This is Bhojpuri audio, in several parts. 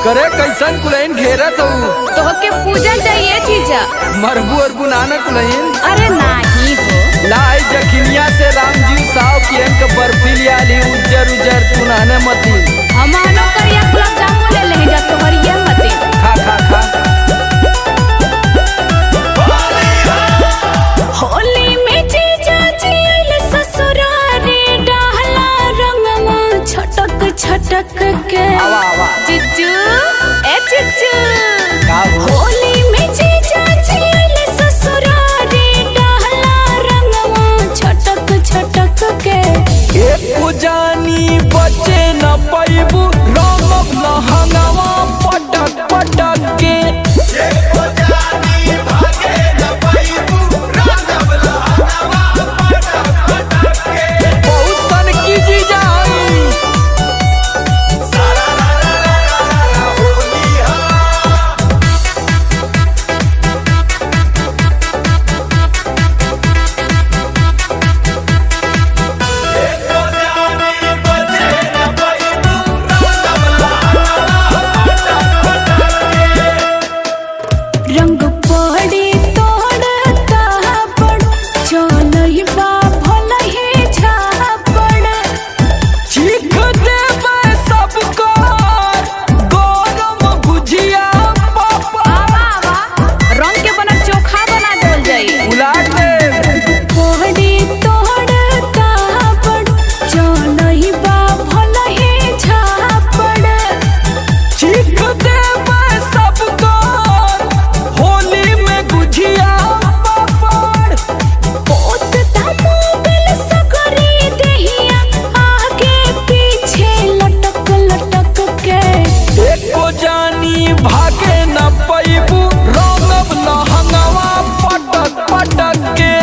करे कैसन कुलैन घेरत हूँ तो के पूजल जाइए जीजा। मरबू अरबू नाना कुलैन अरे नाही हो लाई जखिनिया से रामजी साव कियन के बर्फी लिया ली उज्जर उज्जर तू नाने मती हमानो करिया गुलाब जामुन ले ले जा तोहरिया मते खा खा खा होली में जीजा जील ससुरारे डाहला रंगवा छटक छटक के आवा आवा चिच्चू ए चिच्चू का हो होली में जीजा जील ससुरारे डाहला रंगवा छटक छटक के एक जानी बचे न पैबू रंगब न हंगावा पटक पटक के बहुत सन की जीजा आई। रंग पड़ी तोड़ता पड़ चलही बा भलही झापड़ चीख देबै सबको गरम भुजिया पापा आवा आवा रंग के बना चोखा बना देल जाई उलाट दे पड़ी तोड़ता पड़ चलही बा भलही झापड़ चीख देबै सबको होली में गुजिया पापड़ पोत मोबिल सगरी देहिया आगे पीछे लटक लटक के एको जानी भागे न पैबू रंगब न हंगावा पटक पटक के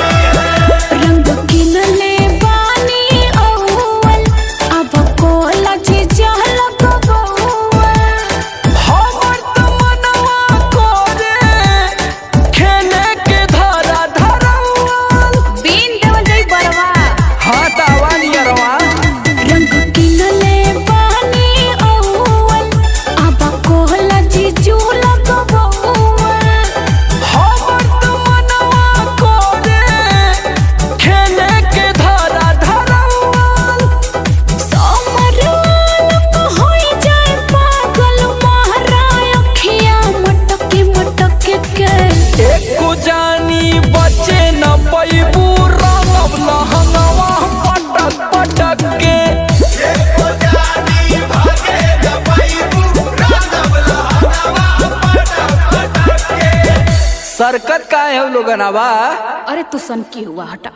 रंग किनले बानी अव्वल अब कोला जीजा लगबौल हमर त मनवा करे खेले के धरा धरौल बीन देवल जाई बरवा हाँ तावा नियरवा रंग किनले बानी अव्वल अब कोला जीजू लगबौल हमर त मनवा करे खेले के धरा धरौल समरवाल को होई जाए पागल महारा अखियां मटके मटके के एको जानी बचे न पैबू रंगब न हंगावा पटक पटक के सरकत का है लोगन आवा अरे तू सन की हुआ हटा